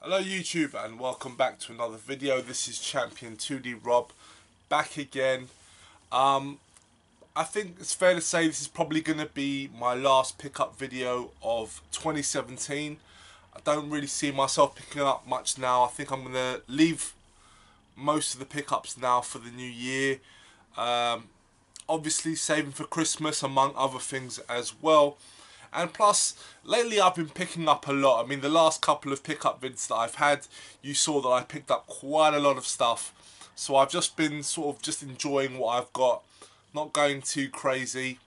Hello YouTube and welcome back to another video. This is Champion 2D Rob back again. I think it's fair to say this is probably going to be my last pickup video of 2017. I don't really see myself picking up much now. I think I'm going to leave most of the pickups now for the new year. Obviously saving for Christmas among other things as well. And plus, lately I've been picking up a lot. I mean, the last couple of pickup vids that I've had, you saw that I picked up quite a lot of stuff. So I've just been sort of just enjoying what I've got, not going too crazy.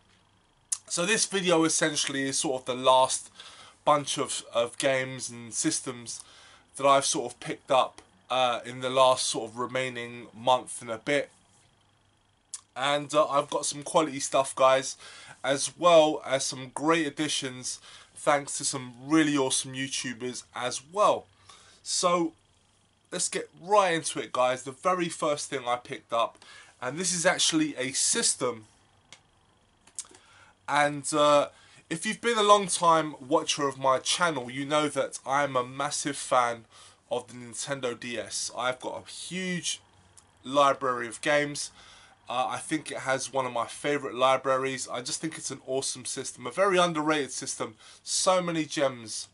So this video essentially is sort of the last bunch of games and systems that I've sort of picked up in the last sort of remaining month and a bit. And I've got some quality stuff, guys, as well as some great additions thanks to some really awesome YouTubers as well. So let's get right into it, guys. The very first thing I picked up, and this is actually a system, and if you've been a long time watcher of my channel, you know that I'm a massive fan of the Nintendo DS. I've got a huge library of games. I think it has one of my favourite libraries. I just think it's an awesome system, a very underrated system. So many gems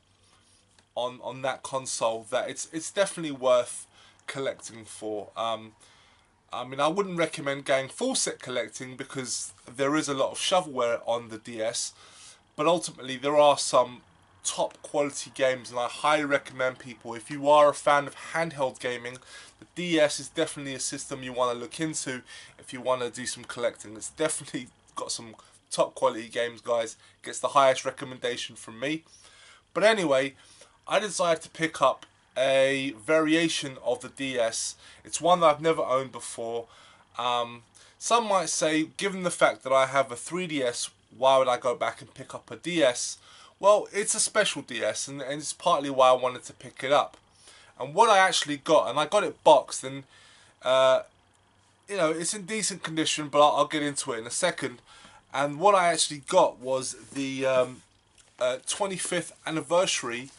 on that console that it's definitely worth collecting for. I mean, I wouldn't recommend going full set collecting because there is a lot of shovelware on the DS, but ultimately there are some top quality games, and I highly recommend people, if you are a fan of handheld gaming, the DS is definitely a system you want to look into if you want to do some collecting. It's definitely got some top quality games, guys. Gets the highest recommendation from me. But anyway, I decided to pick up a variation of the DS. It's one that I've never owned before. Some might say, given the fact that I have a 3DS, why would I go back and pick up a DS? Well, it's a special DS, and it's partly why I wanted to pick it up. And what I actually got, and I got it boxed, and you know, it's in decent condition, but I'll get into it in a second. And what I actually got was the 25th anniversary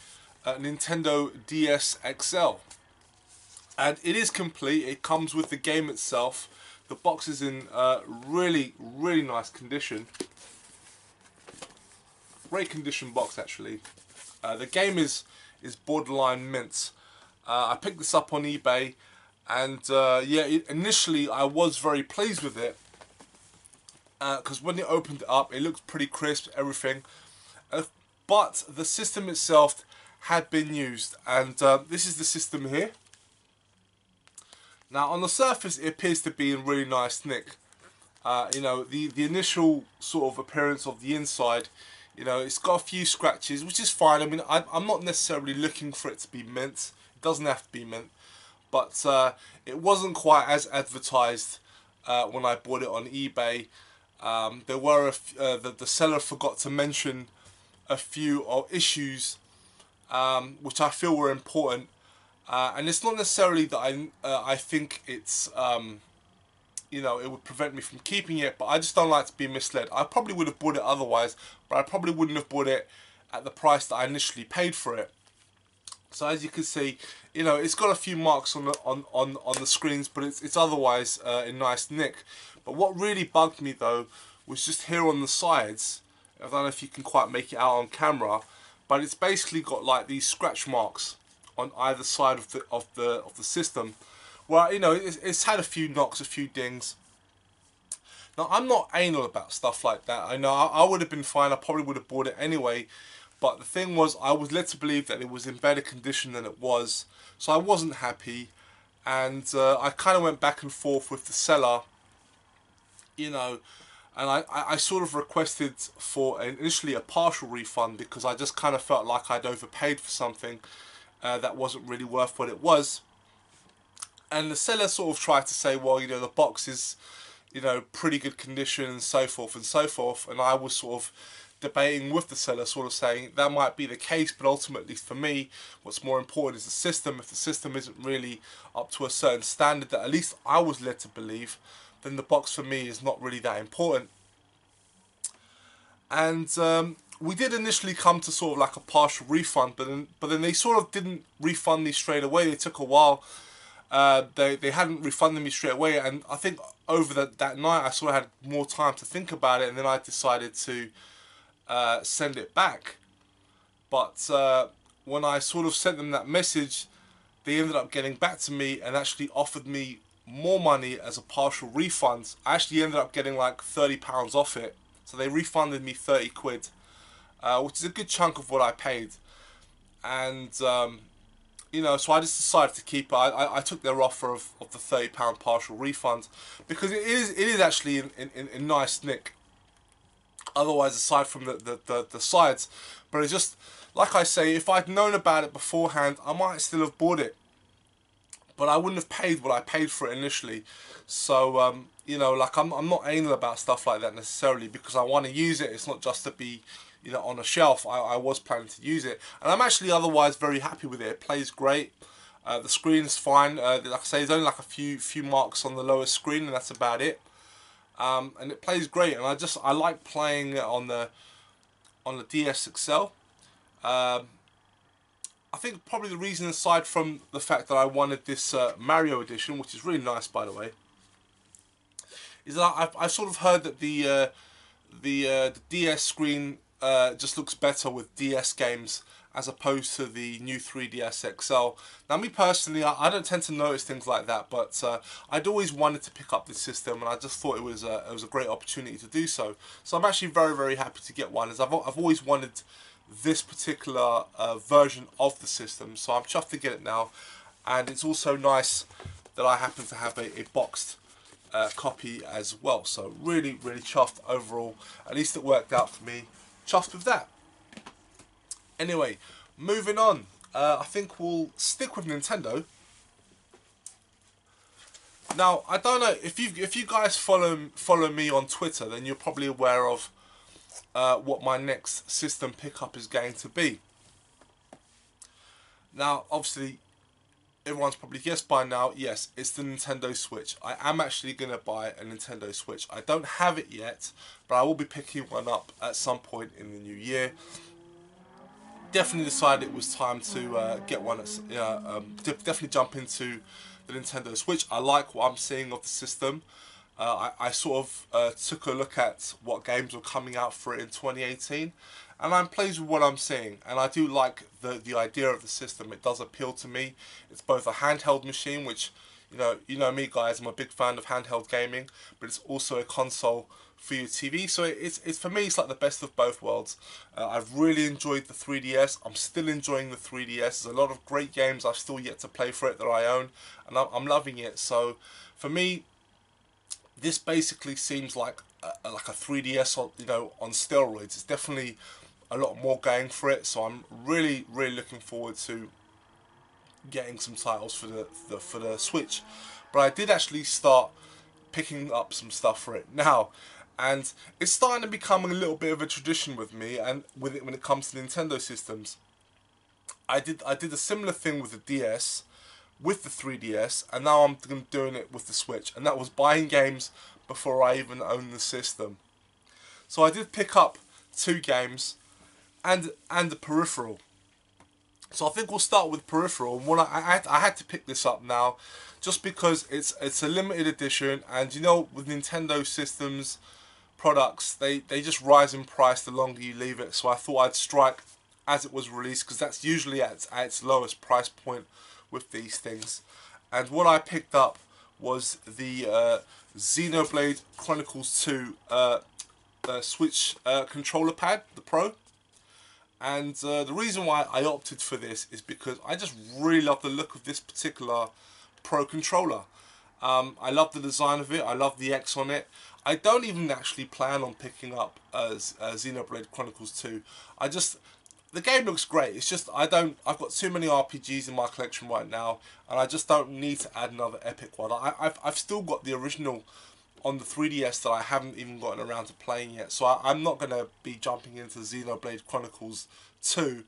Nintendo DS XL. And it is complete. It comes with the game itself. The box is in really nice condition. Great condition box, actually. The game is borderline mint. I picked this up on eBay, and yeah, initially I was very pleased with it because when it opened it up, it looked pretty crisp, everything. But the system itself had been used, and this is the system here. Now, on the surface, it appears to be in really nice nick. You know, the initial sort of appearance of the inside, you know, it's got a few scratches, which is fine. I mean, I'm not necessarily looking for it to be mint. It doesn't have to be mint. But it wasn't quite as advertised when I bought it on eBay. There were the seller forgot to mention a few issues which I feel were important. And it's not necessarily that I think it's you know, it would prevent me from keeping it, but I just don't like to be misled. I probably would have bought it otherwise, but I probably wouldn't have bought it at the price that I initially paid for it. So as you can see, you know, it's got a few marks on the screens, but it's otherwise in nice nick. But what really bugged me though was just here on the sides. I don't know if you can quite make it out on camera, but it's basically got like these scratch marks on either side of the system. Well, you know, it's had a few knocks, a few dings. Now, I'm not anal about stuff like that. I know I would have been fine. I probably would have bought it anyway. But the thing was, I was led to believe that it was in better condition than it was. So I wasn't happy. And I kind of went back and forth with the seller, you know. And I sort of requested for initially a partial refund because I just kind of felt like I'd overpaid for something that wasn't really worth what it was. And the seller sort of tried to say, well, you know, the box is, you know, pretty good condition and so forth and so forth. And I was sort of debating with the seller, sort of saying that might be the case, but ultimately for me, what's more important is the system. If the system isn't really up to a certain standard that at least I was led to believe, then the box for me is not really that important. And we did initially come to sort of like a partial refund, but then they sort of didn't refund me straight away. They took a while. They hadn't refunded me straight away, and I think over that night I sort of had more time to think about it, and then I decided to send it back. But when I sort of sent them that message, they ended up getting back to me and actually offered me more money as a partial refund. I actually ended up getting like £30 off it, so they refunded me 30 quid, which is a good chunk of what I paid. And you know, so I just decided to keep it. I took their offer of the £30 partial refund because it is actually in nice nick. Otherwise, aside from the sides, but it's just like I say, if I'd known about it beforehand, I might still have bought it, but I wouldn't have paid what I paid for it initially. So you know, like I'm not anal about stuff like that necessarily because I want to use it. It's not just to be, you know, on a shelf. I was planning to use it, and I'm actually otherwise very happy with it. It plays great. The screen's fine. Like I say, there's only like a few marks on the lower screen, and that's about it. And it plays great, and I like playing it on the DS XL. I think probably the reason, aside from the fact that I wanted this Mario edition, which is really nice by the way, is that I've sort of heard that the DS screen just looks better with DS games as opposed to the new 3DS XL. Now, me personally, I don't tend to notice things like that, but I'd always wanted to pick up this system, and I just thought it was a great opportunity to do so. So I'm actually very happy to get one, as I've always wanted this particular version of the system. So I'm chuffed to get it now, and it's also nice that I happen to have a boxed copy as well. So really chuffed overall. At least it worked out for me. Chuffed with that. Anyway, moving on. I think we'll stick with Nintendo. Now, I don't know if you guys follow me on Twitter, then you're probably aware of what my next system pickup is going to be. Now, obviously, everyone's probably guessed by now. Yes, it's the Nintendo Switch. I am actually going to buy a Nintendo Switch. I don't have it yet, but I will be picking one up at some point in the new year. Definitely decided it was time to get one. Definitely jump into the Nintendo Switch. I like what I'm seeing of the system. I sort of took a look at what games were coming out for it in 2018, and I'm pleased with what I'm seeing. And I do like the idea of the system. It does appeal to me. It's both a handheld machine, which you know me guys, I'm a big fan of handheld gaming, but it's also a console for your TV. So it's for me, it's like the best of both worlds. I've really enjoyed the 3DS. I'm still enjoying the 3DS. There's a lot of great games I've still yet to play for it that I own, and I'm loving it. So for me, this basically seems like a 3DS on steroids. It's definitely a lot more going for it. So I'm really looking forward to getting some titles for the Switch. But I did actually start picking up some stuff for it now, and it's starting to become a little bit of a tradition with me and with it when it comes to Nintendo systems. I did a similar thing with the DS, with the 3DS, and now I'm doing it with the Switch, and that was buying games before I even owned the system. So I did pick up 2 games and the peripheral. So I think we'll start with peripheral. And I had to pick this up now, just because it's a limited edition, and you know, with Nintendo systems products, they just rise in price the longer you leave it. So I thought I'd strike as it was released, because that's usually at its lowest price point with these things. And what I picked up was the Xenoblade Chronicles 2 Switch controller pad, the Pro. And the reason why I opted for this is because I just really love the look of this particular Pro controller. I love the design of it. I love the X on it. I don't even actually plan on picking up Xenoblade Chronicles 2. The game looks great. It's just I've got too many RPGs in my collection right now, and I just don't need to add another epic one. I've still got the original on the 3DS that I haven't even gotten around to playing yet. So I'm not going to be jumping into Xenoblade Chronicles 2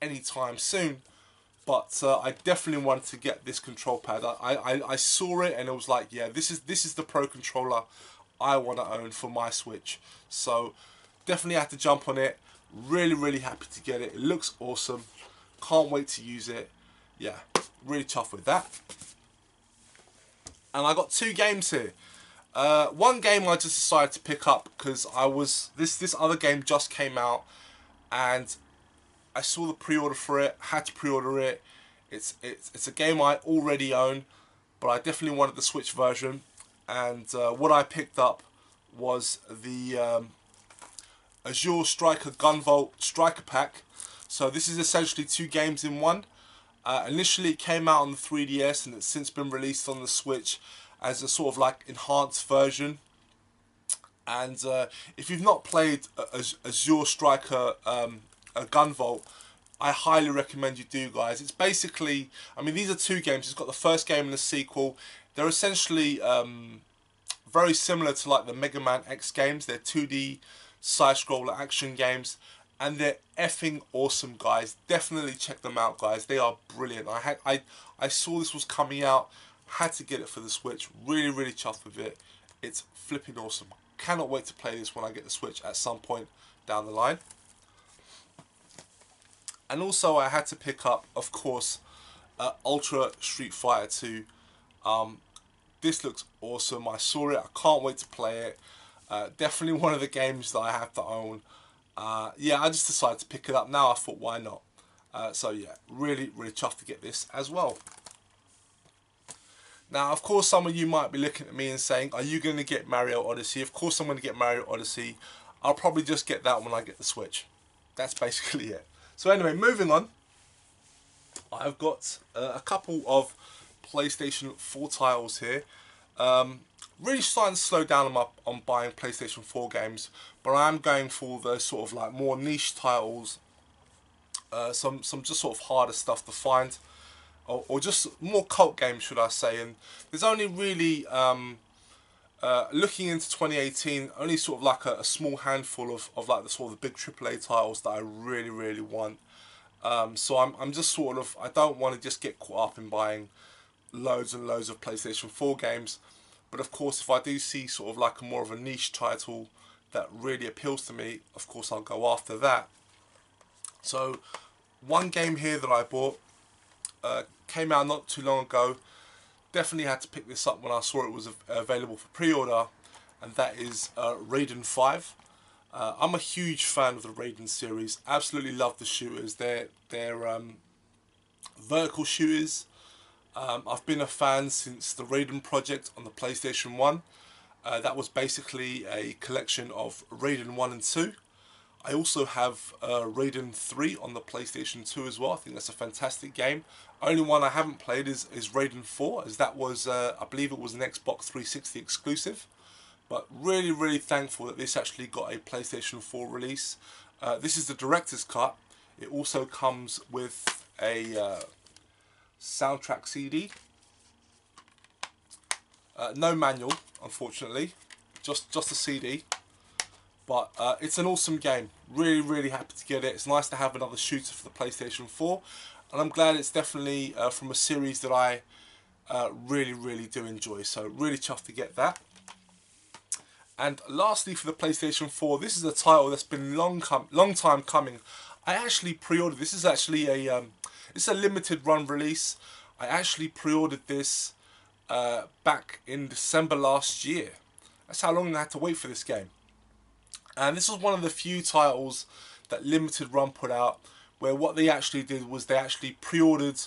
anytime soon. But I definitely wanted to get this control pad. I saw it and it was like, yeah, this is the Pro controller I want to own for my Switch. So definitely had to jump on it. Really happy to get it. It looks awesome. Can't wait to use it. Yeah, really chuffed with that. And I got 2 games here. One game I just decided to pick up because this other game just came out, and I saw the pre-order for it. Had to pre-order it. It's a game I already own, but I definitely wanted the Switch version. And what I picked up was the Azure Striker Gunvolt Striker Pack. So this is essentially 2 games in one. Initially it came out on the 3DS, and it's since been released on the Switch as a sort of like enhanced version. And if you've not played Azure Striker Gunvolt, I highly recommend you do, guys. It's basically, I mean, these are 2 games. It's got the first game and the sequel. They're essentially very similar to like the Mega Man X games. They're 2D side-scroller action games, and they're effing awesome, guys. Definitely check them out, guys. They are brilliant. I saw this was coming out, had to get it for the Switch. Really chuffed with it. It's flipping awesome. Cannot wait to play this when I get the Switch at some point down the line. And also I had to pick up, of course, Ultra Street Fighter 2. This looks awesome. I saw it. I can't wait to play it. Definitely one of the games that I have to own. Yeah, I just decided to pick it up now. I thought, why not? So yeah, really chuffed to get this as well. Now, of course, some of you might be looking at me and saying, are you going to get Mario Odyssey? Of course I'm going to get Mario Odyssey. I'll probably just get that when I get the Switch. That's basically it. So anyway, moving on. I've got a couple of PlayStation 4 titles here. Really starting to slow down on buying PlayStation 4 games, but I am going for the sort of like more niche titles, some just sort of harder stuff to find, or just more cult games, should I say. And there's only really, looking into 2018, only sort of like a small handful of like the sort of the big AAA titles that I really want. So I'm just sort of, I don't want to just get caught up in buying loads and loads of PlayStation 4 games. But of course, if I do see sort of like a more of a niche title that really appeals to me, of course I'll go after that. So one game here that I bought came out not too long ago. Definitely had to pick this up when I saw it was available for pre-order, and that is Raiden 5. I'm a huge fan of the Raiden series. Absolutely love the shooters. They're vertical shooters. I've been a fan since the Raiden project on the PlayStation 1. That was basically a collection of Raiden 1 and 2. I also have Raiden 3 on the PlayStation 2 as well. I think that's a fantastic game. Only one I haven't played is Raiden 4, as that was, I believe it was an Xbox 360 exclusive. But really thankful that this actually got a PlayStation 4 release. This is the director's cut. It also comes with a soundtrack CD. No manual, unfortunately, just a CD. But it's an awesome game. Really happy to get it. It's nice to have another shooter for the PlayStation 4, and I'm glad it's definitely from a series that I really do enjoy. So really chuffed to get that. And lastly, for the PlayStation 4, this is a title that's been long time coming. I actually pre-ordered. This is actually it's a limited run release. I actually pre-ordered this back in December last year. That's how long I had to wait for this game. And this was one of the few titles that Limited Run put out where what they actually did was they actually pre-ordered.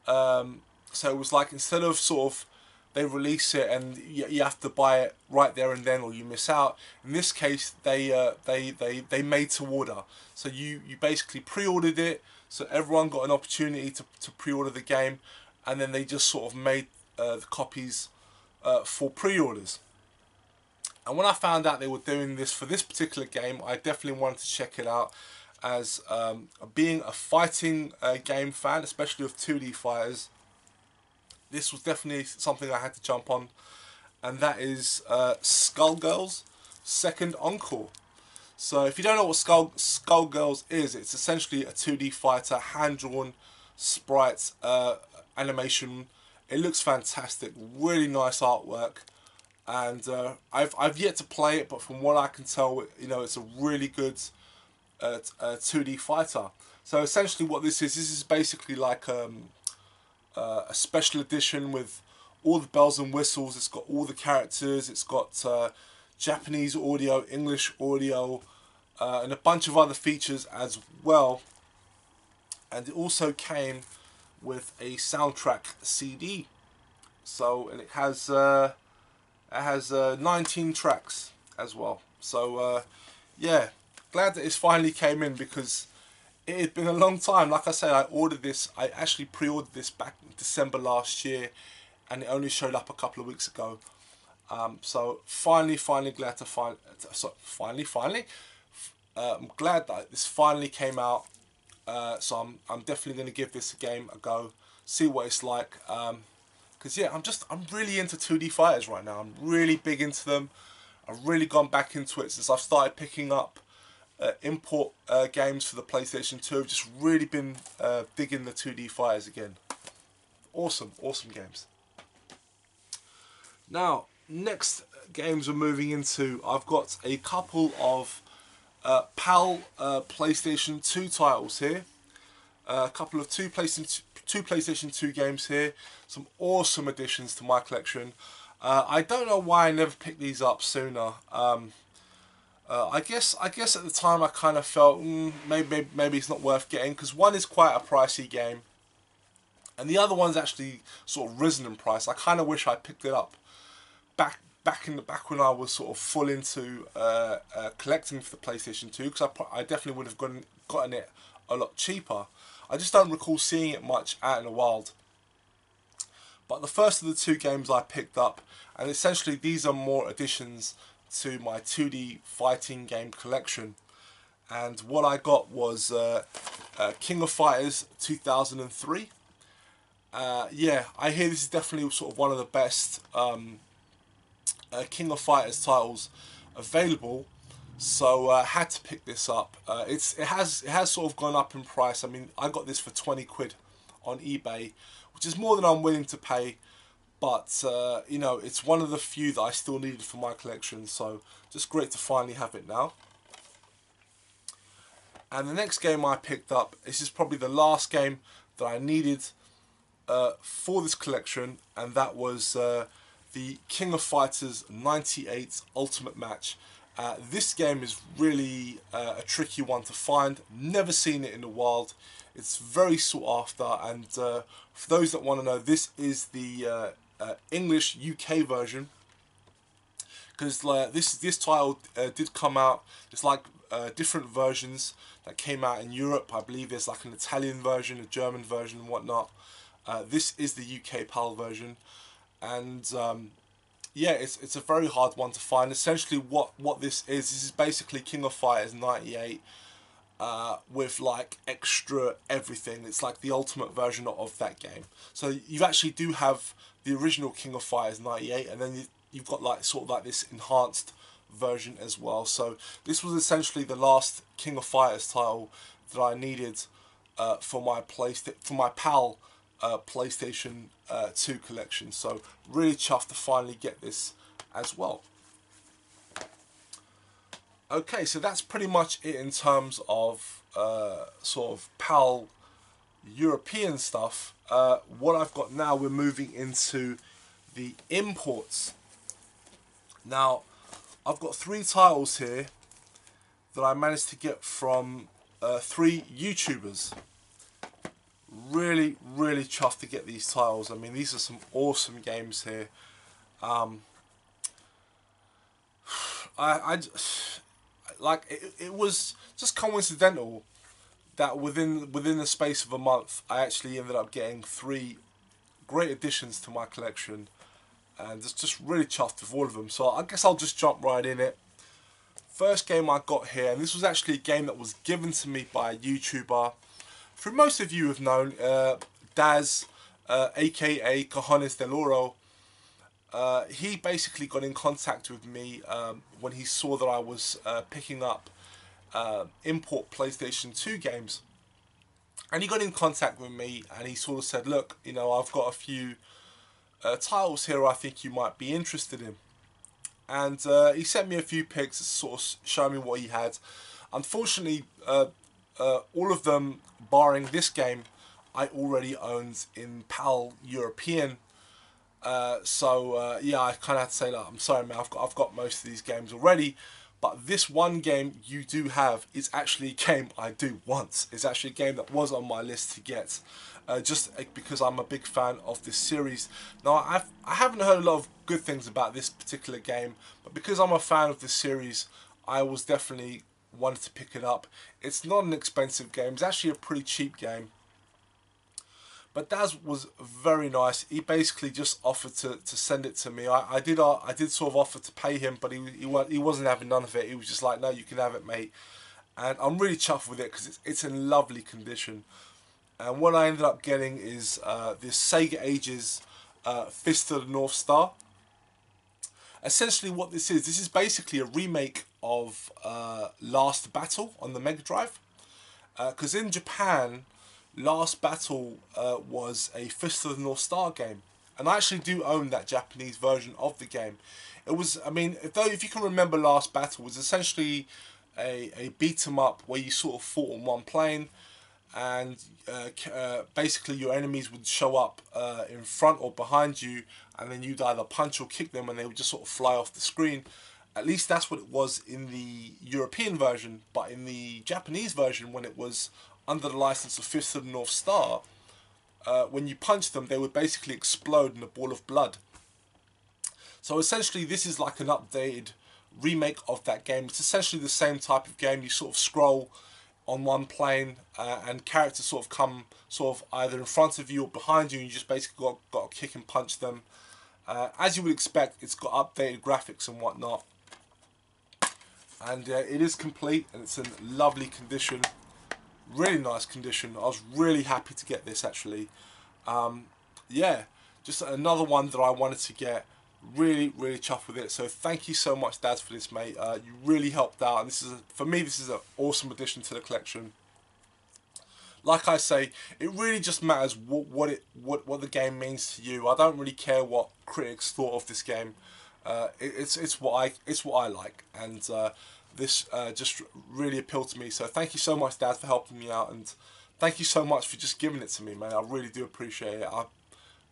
So it was like, instead of sort of they release it and you have to buy it right there and then, or you miss out. In this case, they made to order. So you basically pre-ordered it, so everyone got an opportunity to pre-order the game, and then they just sort of made the copies for pre-orders. And when I found out they were doing this for this particular game, I definitely wanted to check it out, as being a fighting game fan, especially of 2D fighters. This was definitely something I had to jump on, and that is Skullgirls Second Encore. So if you don't know what Skullgirls is, it's essentially a 2D fighter, hand-drawn sprites animation. It looks fantastic, really nice artwork, and I've yet to play it, but from what I can tell, you know, it's a really good 2D fighter. So essentially what this is basically like a special edition with all the bells and whistles. It's got all the characters, it's got Japanese audio, English audio, and a bunch of other features as well. And it also came with a soundtrack CD. So, and it has 19 tracks as well. So yeah, glad that it's finally came in, because it had been a long time. Like I said, I actually pre-ordered this back in December last year, and it only showed up a couple of weeks ago. So finally glad to I'm glad that this finally came out. So I'm definitely going to give this a go, see what it's like. Because yeah, I'm really into 2D fighters right now. I'm really big into them. I've really gone back into it since I've started picking up import games for the PlayStation 2. I've just really been digging the 2D fighters again. Awesome games. Now, next games we're moving into, I've got a couple of PAL PlayStation 2 titles here. A couple of two PlayStation 2 games here. Some awesome additions to my collection. I don't know why I never picked these up sooner. I guess at the time I kind of felt maybe it's not worth getting, because one is quite a pricey game, and the other one's actually sort of risen in price. I kind of wish I picked it up back when I was sort of full into collecting for the PlayStation 2, because I definitely would have gotten it a lot cheaper. I just don't recall seeing it much out in the wild. But the first of the two games I picked up, and essentially these are more additions to my 2D fighting game collection. And what I got was King of Fighters 2003. Yeah, I hear this is definitely sort of one of the best King of Fighters titles available, so I had to pick this up. It has sort of gone up in price. I mean, I got this for 20 quid on eBay, which is more than I'm willing to pay, but you know, it's one of the few that I still needed for my collection, so just great to finally have it now. And the next game I picked up, this is probably the last game that I needed for this collection, and that was the King of Fighters 98 Ultimate Match. This game is really a tricky one to find. Never seen it in the wild. It's very sought after, and for those that want to know, this is the English UK version, because this title did come out. It's like different versions that came out in Europe. I believe there's like an Italian version, a German version, and whatnot. This is the UK PAL version, and yeah, it's a very hard one to find. Essentially, what this is basically King of Fighters 98 with like extra everything. It's like the ultimate version of that game. So you actually do have the original King of Fighters 98, and then you've got like sort of like this enhanced version as well. So this was essentially the last King of Fighters title that I needed for my PAL PlayStation 2 collection. So really chuffed to finally get this as well. Okay, so that's pretty much it in terms of sort of PAL European stuff. What I've got now, we're moving into the imports. Now, I've got 3 titles here that I managed to get from 3 YouTubers. Really chuffed to get these titles. I mean, these are some awesome games here. It was just coincidental that within the space of a month, I actually ended up getting 3 great additions to my collection, and just really chuffed with all of them. So I guess I'll just jump right in it. First game I got here, and this was actually a game that was given to me by a YouTuber who most of you have known, Daz, aka Cojones del Oro. He basically got in contact with me when he saw that I was picking up import PlayStation 2 games, and he got in contact with me and he sort of said, look, you know, I've got a few titles here I think you might be interested in. And he sent me a few pics, sort of showing me what he had. Unfortunately, all of them, barring this game, I already owned in PAL European. Yeah, I kind of had to say that. I'm sorry, man. I've got most of these games already, but this one game you do have is actually a game I do want. It's actually a game that was on my list to get, just because I'm a big fan of this series. Now, I haven't heard a lot of good things about this particular game, but because I'm a fan of this series, I was definitely wanted to pick it up. It's not an expensive game. It's actually a pretty cheap game. But Daz was very nice. He basically just offered to send it to me. I did sort of offer to pay him, but he wasn't having none of it. He was just like, no, you can have it, mate. And I'm really chuffed with it because it's in lovely condition. And what I ended up getting is this Sega Ages Fist of the North Star. Essentially what this is basically a remake of Last Battle on the Mega Drive. Because in Japan, Last Battle was a Fist of the North Star game, and I actually do own that Japanese version of the game. It was, I mean, if you can remember, Last Battle was essentially a beat 'em up where you sort of fought on one plane, and basically your enemies would show up in front or behind you, and then you'd either punch or kick them, and they would just sort of fly off the screen. At least that's what it was in the European version, but in the Japanese version, when it was under the license of Fist of the North Star, when you punched them, they would basically explode in a ball of blood. So essentially, this is like an updated remake of that game. It's essentially the same type of game. You sort of scroll on one plane, and characters sort of come sort of either in front of you or behind you, and you just basically got to kick and punch them. As you would expect, it's got updated graphics and whatnot. And it is complete, and it's in lovely condition. Really nice condition. I was really happy to get this, actually. Yeah, just another one that I wanted to get. Really chuffed with it. So thank you so much, Dad, for this, mate. You really helped out, and for me, this is an awesome addition to the collection. Like I say, it really just matters what the game means to you. I don't really care what critics thought of this game. It's what I like, and this just really appealed to me. So thank you so much, Dad, for helping me out, and thank you so much for just giving it to me, man. I really do appreciate it.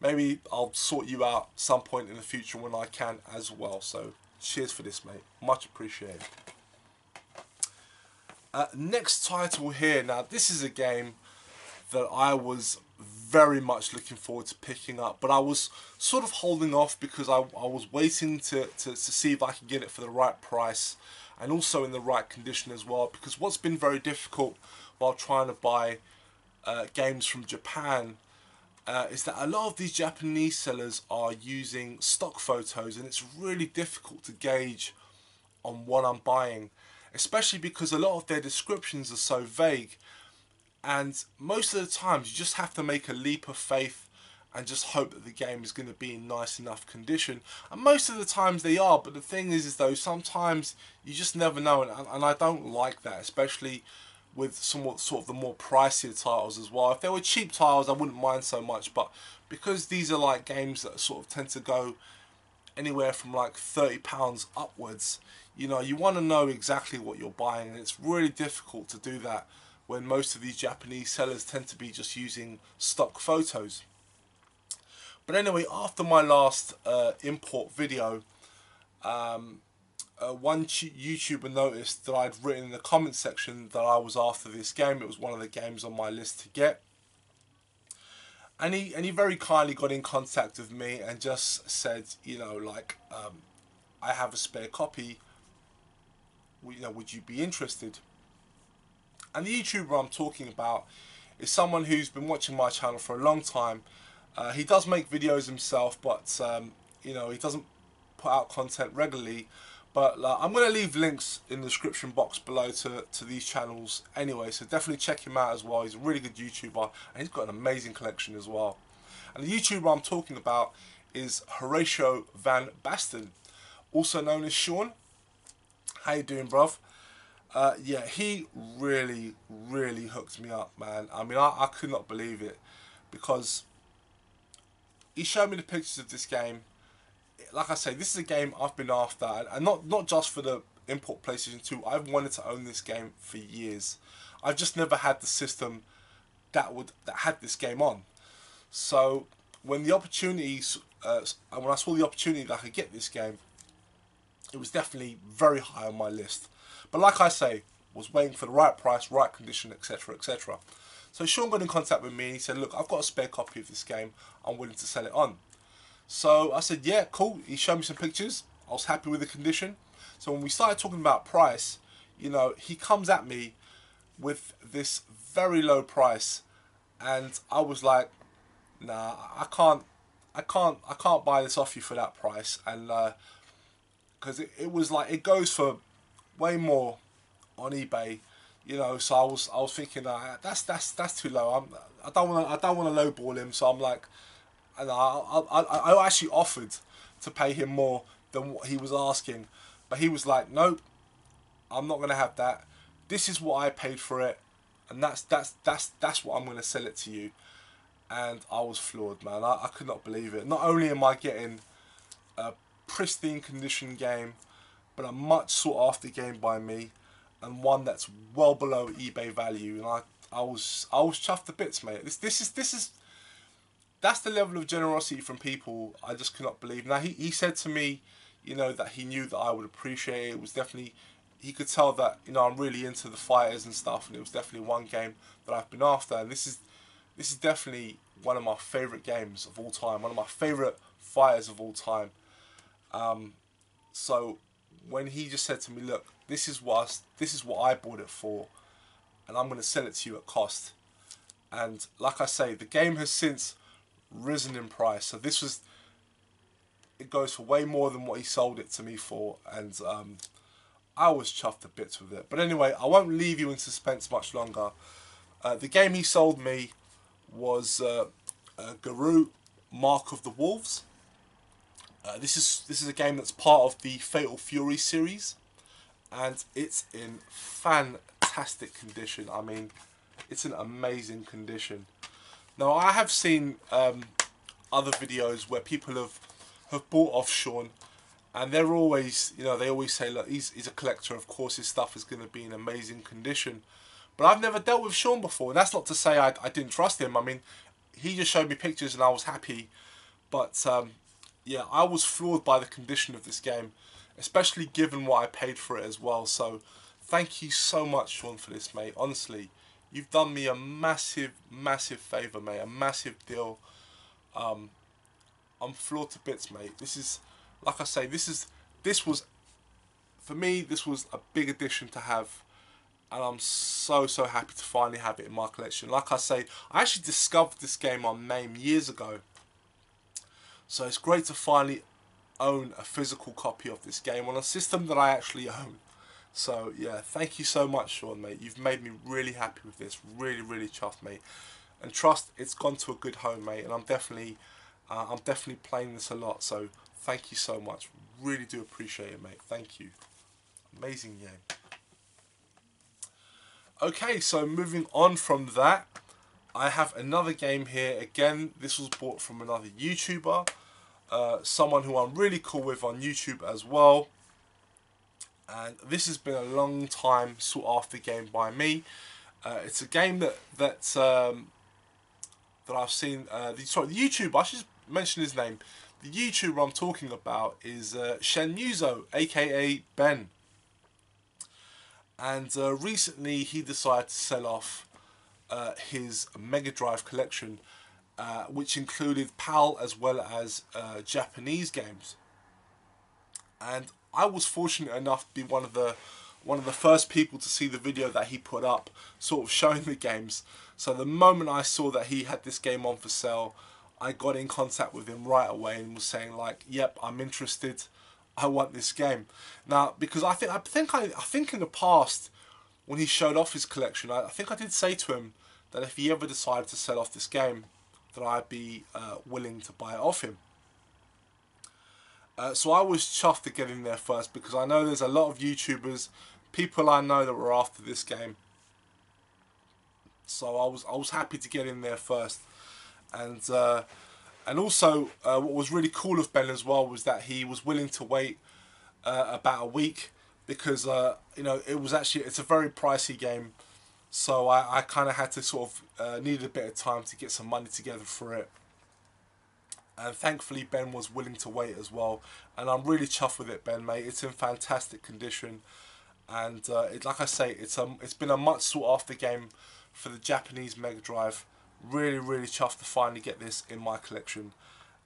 Maybe I'll sort you out some point in the future when I can as well. So cheers for this, mate. Much appreciated. Next title here. Now this is a game that I was very much looking forward to picking up, but I was sort of holding off because I was waiting to see if I could get it for the right price and also in the right condition as well, because what's been very difficult while trying to buy games from Japan is that a lot of these Japanese sellers are using stock photos, and it's really difficult to gauge on what I'm buying, especially because a lot of their descriptions are so vague. And most of the times you just have to make a leap of faith and just hope that the game is going to be in nice enough condition. And most of the times they are, but the thing is though, sometimes you just never know, and I don't like that, especially with somewhat sort of the more pricier titles as well. If they were cheap titles, I wouldn't mind so much, but because these are like games that sort of tend to go anywhere from like £30 upwards, you know, you want to know exactly what you're buying, and it's really difficult to do that when most of these Japanese sellers tend to be just using stock photos. But anyway, after my last import video, one YouTuber noticed that I'd written in the comment section that I was after this game. It was one of the games on my list to get. And he very kindly got in contact with me and just said, you know, like, I have a spare copy, you know, would you be interested? And the YouTuber I'm talking about is someone who's been watching my channel for a long time. He does make videos himself, but you know, he doesn't put out content regularly. But I'm going to leave links in the description box below to these channels anyway, so definitely check him out as well. He's a really good YouTuber, and he's got an amazing collection as well. And the YouTuber I'm talking about is Horatio Van Basten, also known as Sean. How you doing, bruv? Yeah, he really hooked me up, man. I mean, I could not believe it, because he showed me the pictures of this game. Like I say, this is a game I've been after, and not just for the import PlayStation 2, I've wanted to own this game for years. I've just never had the system that had this game on. So when the opportunities, when I saw the opportunity that I could get this game, it was definitely very high on my list. But like I say, was waiting for the right price, right condition, etc., etc. So Sean got in contact with me and he said, look, I've got a spare copy of this game. I'm willing to sell it on. So I said, yeah, cool. He showed me some pictures. I was happy with the condition. So when we started talking about price, you know, he comes at me with this very low price, and I was like, nah, I can't buy this off you for that price. And because it was like, it goes for way more on eBay, you know. So I was thinking, that's too low. I don't want to lowball him. So I'm like, and I actually offered to pay him more than what he was asking, but he was like, nope, I'm not gonna have that. This is what I paid for it, and that's what I'm gonna sell it to you. And I was floored, man. I could not believe it. Not only am I getting a pristine condition game, but a much sought after game by me, and one that's well below eBay value. And I was chuffed to bits, mate. This is that's the level of generosity from people I just could not believe. Now he said to me, you know, that he knew that I would appreciate it. It was definitely, he could tell that, you know, I'm really into the fighters and stuff, and it was definitely one game that I've been after. And this is definitely one of my favourite games of all time, one of my favourite fighters of all time. So when he just said to me, look, this is what I bought it for, and I'm going to sell it to you at cost. And like I say, the game has since risen in price. So it goes for way more than what he sold it to me for, and I was chuffed to bits with it. But anyway, I won't leave you in suspense much longer. The game he sold me was Garou, Mark of the Wolves. This is a game that's part of the Fatal Fury series, and it's in fantastic condition. I mean, it's an amazing condition. Now, I have seen other videos where people have bought off Sean, and they're always, you know, they always say, look, he's a collector, of course his stuff is going to be in amazing condition. But I've never dealt with Sean before, and that's not to say I didn't trust him. I mean, he just showed me pictures and I was happy. But yeah, I was floored by the condition of this game, especially given what I paid for it as well. So thank you so much, Sean, for this, mate. Honestly, you've done me a massive, massive favour, mate. A massive deal. I'm floored to bits, mate. This is, like I say, this was, for me, this was a big addition to have. And I'm so happy to finally have it in my collection. Like I say, I actually discovered this game on MAME years ago. So it's great to finally own a physical copy of this game on a system that I actually own. So yeah, thank you so much, Sean, mate. You've made me really happy with this. Really chuffed, mate. And trust, it's gone to a good home, mate. And I'm definitely playing this a lot. So thank you so much. Really do appreciate it, mate. Thank you. Amazing game. Okay, so moving on from that, I have another game here. Again, this was bought from another YouTuber, someone who I'm really cool with on YouTube as well. And this has been a long time sought after game by me. It's a game that I've seen. The YouTuber, I should mention his name. The YouTuber I'm talking about is Shenyuzo, aka Ben. And recently he decided to sell off his Mega Drive collection, which included PAL as well as Japanese games. And I was fortunate enough to be one of the first people to see the video that he put up, sort of showing the games. So the moment I saw that he had this game on for sale, I got in contact with him right away and was saying like, yep, I'm interested. I want this game. Now, because I think in the past, when he showed off his collection, I think I did say to him that if he ever decided to sell off this game, that I'd be willing to buy it off him. So I was chuffed to get in there first, because I know there's a lot of YouTubers, people I know that were after this game. So I was happy to get in there first. And also, what was really cool of Ben as well was that he was willing to wait about a week because you know, it's a very pricey game, so I kind of had to sort of needed a bit of time to get some money together for it. And thankfully Ben was willing to wait as well, and I'm really chuffed with it, Ben, mate. It's in fantastic condition, and like I say, it's been a much sought after game for the Japanese Mega Drive. Really chuffed to finally get this in my collection.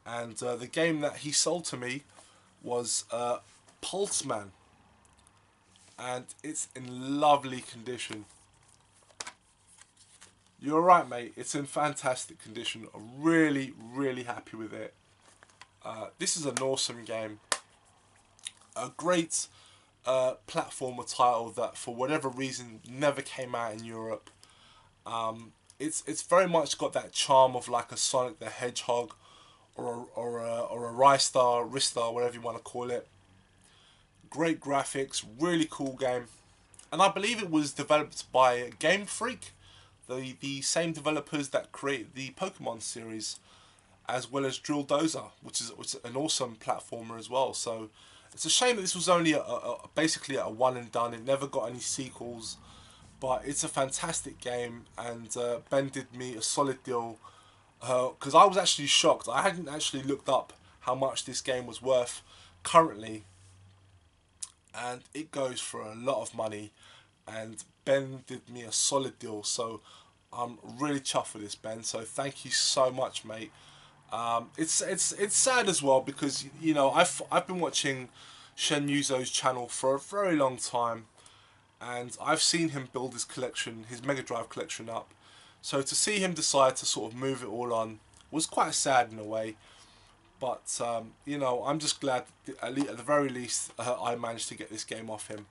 And the game that he sold to me was Pulseman, and it's in lovely condition. You're right, mate. It's in fantastic condition. I'm really happy with it. This is an awesome game. A great platformer title that, for whatever reason, never came out in Europe. It's very much got that charm of like a Sonic the Hedgehog or a Ristar, whatever you want to call it. Great graphics, really cool game, and I believe it was developed by Game Freak, the same developers that create the Pokemon series, as well as Drill Dozer, which is an awesome platformer as well. So it's a shame that this was only basically a one and done. It never got any sequels, but it's a fantastic game, and Ben did me a solid deal, because I was actually shocked. I hadn't actually looked up how much this game was worth currently, and it goes for a lot of money, and Ben did me a solid deal, so I'm really chuffed with this, Ben. So thank you so much, mate. It's sad as well, because you know, I've been watching Shen Yuzo's channel for a very long time, and I've seen him build his collection, his Mega Drive collection up. So to see him decide to sort of move it all on was quite sad in a way. But you know, I'm just glad that at the very least I managed to get this game off him.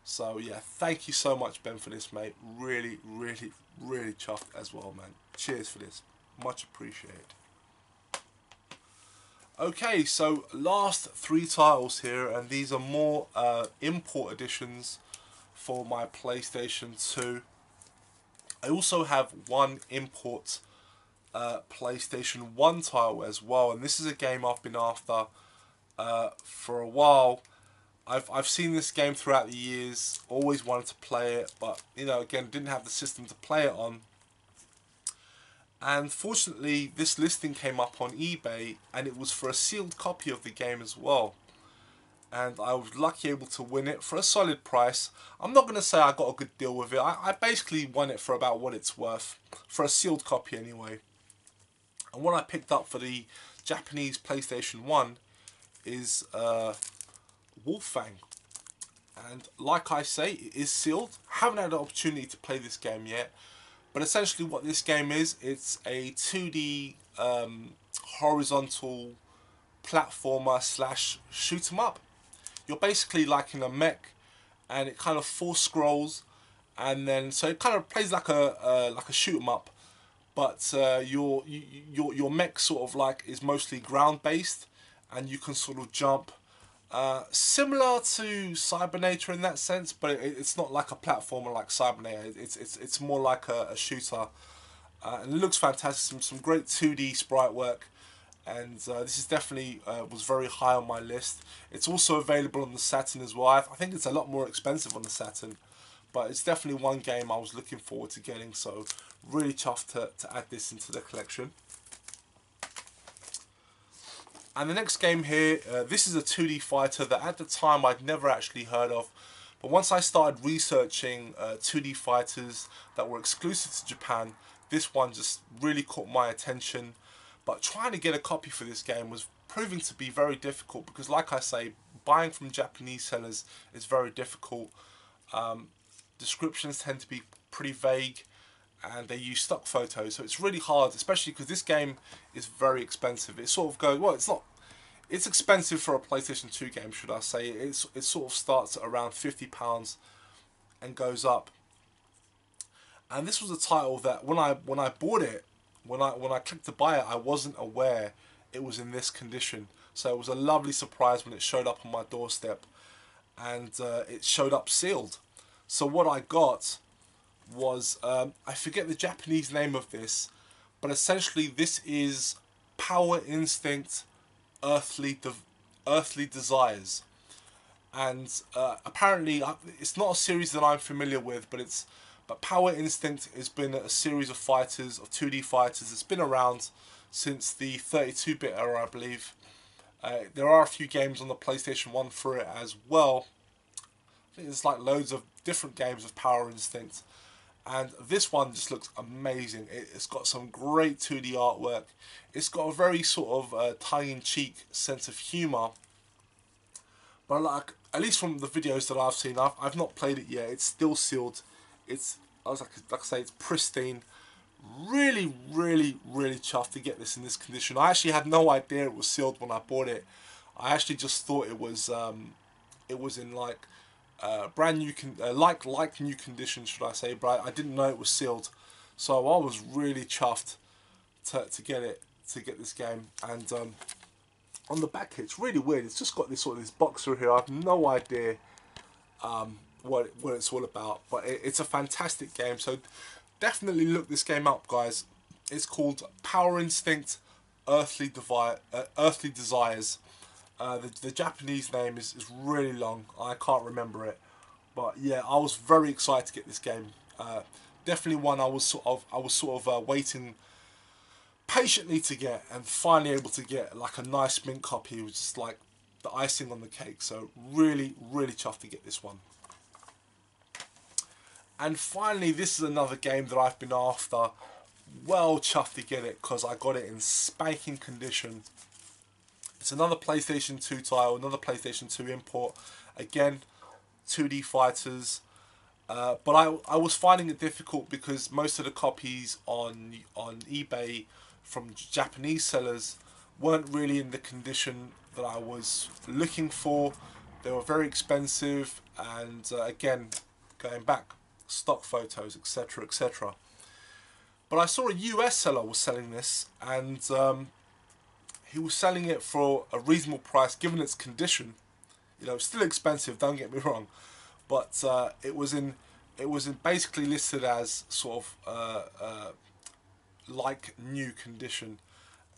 So yeah, thank you so much, Ben, for this, mate. Really chuffed as well, man. Cheers for this, much appreciated. Okay, so last three titles here, and these are more import editions for my PlayStation 2. I also have one import PlayStation 1 title as well, and this is a game I've been after for a while. I've seen this game throughout the years, always wanted to play it, but you know, again, didn't have the system to play it on. And fortunately, this listing came up on eBay, and it was for a sealed copy of the game as well. And I was lucky able to win it for a solid price. I'm not going to say I got a good deal with it. I basically won it for about what it's worth, for a sealed copy anyway. And what I picked up for the Japanese PlayStation 1 is Fang. And like I say, it is sealed. Haven't had the opportunity to play this game yet. But essentially what this game is, it's a 2D horizontal platformer slash shoot 'em up. You're basically like in a mech, and it kind of force scrolls, and then so it kind of plays like a shoot 'em up, but your mech sort of like is mostly ground based, and you can sort of jump, similar to Cybernator in that sense, but it's not like a platformer like Cybernator. It's more like a shooter, and it looks fantastic. Some great 2D sprite work, and this is definitely was very high on my list. It's also available on the Saturn as well. I think it's a lot more expensive on the Saturn, but it's definitely one game I was looking forward to getting, so really chuffed to add this into the collection. And the next game here, this is a 2D fighter that at the time I'd never actually heard of, but once I started researching 2D fighters that were exclusive to Japan, this one just really caught my attention. But trying to get a copy for this game was proving to be very difficult, because like I say, buying from Japanese sellers is very difficult. Descriptions tend to be pretty vague, and they use stock photos, so it's really hard, especially because this game is very expensive. It sort of goes, well, it's not, it's expensive for a PlayStation 2 game, should I say. It sort of starts at around £50 and goes up. And this was a title that when I bought it, when I clicked to buy it, I wasn't aware it was in this condition. So it was a lovely surprise when it showed up on my doorstep, and it showed up sealed. So what I got was, I forget the Japanese name of this, but essentially this is Power Instinct Earthly Desires. and apparently it's not a series that I'm familiar with, but Power Instinct has been a series of fighters, of 2D fighters. It's been around since the 32-bit era, I believe. There are a few games on the PlayStation 1 for it as well. I think there's like loads of different games of Power Instinct. And this one just looks amazing. It's got some great 2D artwork. It's got a very sort of tongue-in-cheek sense of humour. But like, at least from the videos that I've seen, I've not played it yet. It's still sealed. It's, like I say, it's pristine. Really, really, really chuffed to get this in this condition. I actually had no idea it was sealed when I bought it. I actually just thought it was in like brand new, like new condition, should I say? But I didn't know it was sealed, so I was really chuffed to get this game. And on the back, it's really weird. It's just got this sort of this boxer here. I have no idea what it's all about, but it's a fantastic game. So definitely look this game up, guys. It's called Power Instinct Earthly Desires. The Japanese name is really long. I can't remember it, but yeah, I was very excited to get this game. Definitely one I was sort of waiting patiently to get, and finally able to get like a nice mint copy, which is like the icing on the cake. So really, really chuffed to get this one. And finally, this is another game that I've been after. Well chuffed to get it because I got it in spanking condition. It's another PlayStation 2 title, another PlayStation 2 import. Again, 2D fighters. But I was finding it difficult because most of the copies on eBay from Japanese sellers weren't really in the condition that I was looking for. They were very expensive, and again, going back, stock photos, etc., etc. But I saw a US seller was selling this, and he was selling it for a reasonable price given its condition. You know, it's still expensive, don't get me wrong, but it was in basically listed as sort of like new condition,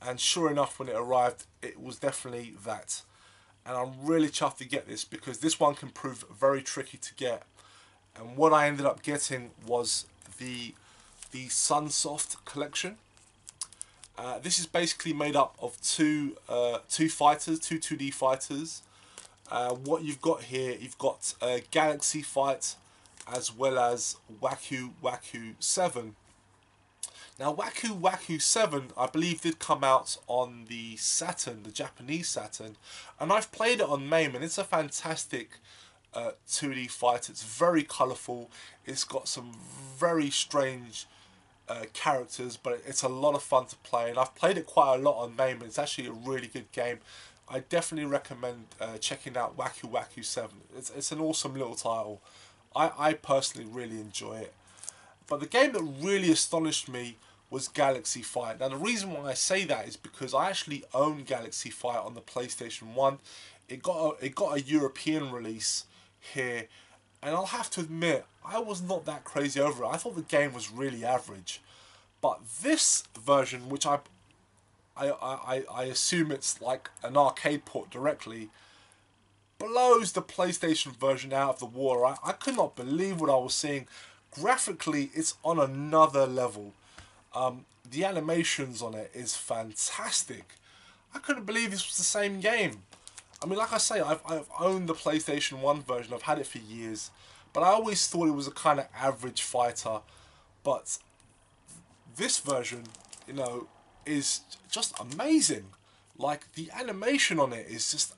and sure enough, when it arrived, it was definitely that. And I'm really chuffed to get this because this one can prove very tricky to get. And what I ended up getting was the Sunsoft Collection. This is basically made up of two 2D fighters. What you've got here, you've got Galaxy Fight as well as Waku Waku 7. Now Waku Waku 7, I believe, did come out on the Saturn, the Japanese Saturn, and I've played it on MAME, and it's a fantastic 2D fight. It's very colourful. It's got some very strange characters, but it's a lot of fun to play, and I've played it quite a lot on MAME, and it's actually a really good game. I definitely recommend checking out Waku Waku 7. It's an awesome little title. I personally really enjoy it. But the game that really astonished me was Galaxy Fight. Now the reason why I say that is because I actually own Galaxy Fight on the PlayStation 1. It got a European release here, and I'll have to admit, I was not that crazy over it. I thought the game was really average. But this version, which I assume it's like an arcade port directly, blows the PlayStation version out of the water. I could not believe what I was seeing. Graphically, it's on another level. The animations on it is fantastic. I couldn't believe this was the same game. I mean, like I say, I've owned the PlayStation 1 version. I've had it for years. But I always thought it was a kind of average fighter. But this version, you know, is just amazing. Like, the animation on it is just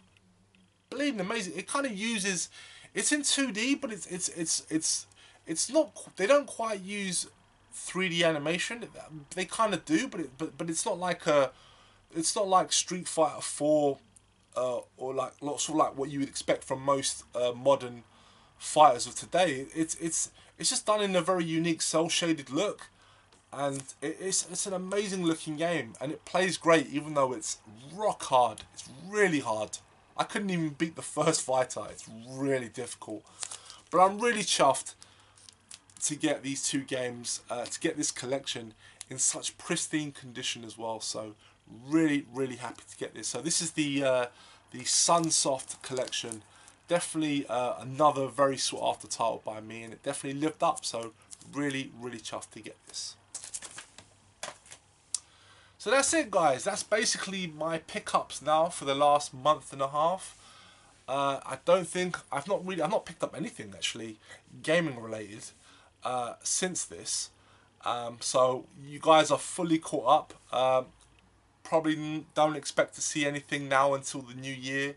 bleeding amazing. It kind of uses, it's in 2D, but it's not. They don't quite use 3D animation. They kind of do, but it's not like it's not like Street Fighter 4, or like lots of like what you would expect from most modern fighters of today. It's just done in a very unique cell shaded look, and it's an amazing looking game, and it plays great even though it's rock hard. It's really hard. I couldn't even beat the first fighter. It's really difficult, but I'm really chuffed to get these two games, to get this collection in such pristine condition as well. So really, really happy to get this. So this is the Sunsoft Collection, definitely another very sought after title by me, and it definitely lived up. So really, really chuffed to get this. So that's it, guys. That's basically my pickups now for the last month and a half. I don't think I've not picked up anything actually gaming related since this. So you guys are fully caught up. Probably don't expect to see anything now until the new year.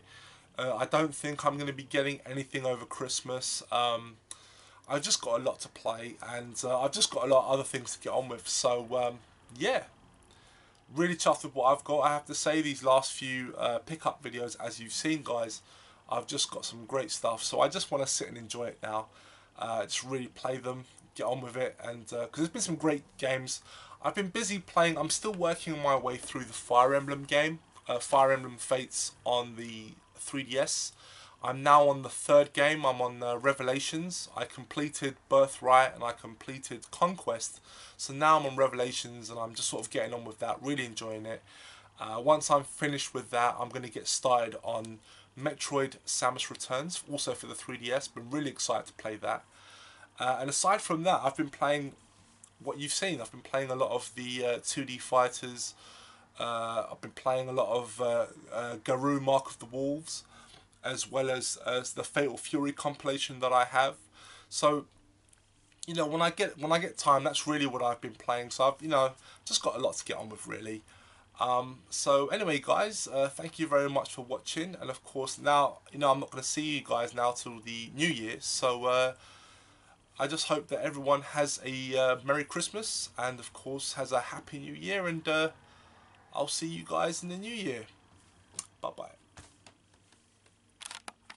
I don't think I'm going to be getting anything over Christmas. I've just got a lot to play, and I've just got a lot of other things to get on with. So yeah, really chuffed with what I've got. I have to say, these last few pickup videos, as you've seen, guys, I've just got some great stuff. So I just want to sit and enjoy it now. Just really play them, get on with it, and because there's been some great games. I've been busy playing. I'm still working my way through the Fire Emblem game, Fire Emblem Fates on the 3DS. I'm now on the third game. I'm on Revelations. I completed Birthright and I completed Conquest. So now I'm on Revelations and I'm just sort of getting on with that, really enjoying it. Once I'm finished with that, I'm going to get started on Metroid Samus Returns, also for the 3DS. Been really excited to play that. And aside from that, I've been playing what you've seen. I've been playing a lot of the 2D fighters. I've been playing a lot of Garou Mark of the Wolves, as well as the Fatal Fury compilation that I have. So, you know, when I get time, that's really what I've been playing. So I've, you know, just got a lot to get on with, really. So anyway, guys, thank you very much for watching. And of course, now, you know, I'm not going to see you guys now till the New Year. So I just hope that everyone has a Merry Christmas and, of course, has a Happy New Year. And I'll see you guys in the New Year. Bye-bye.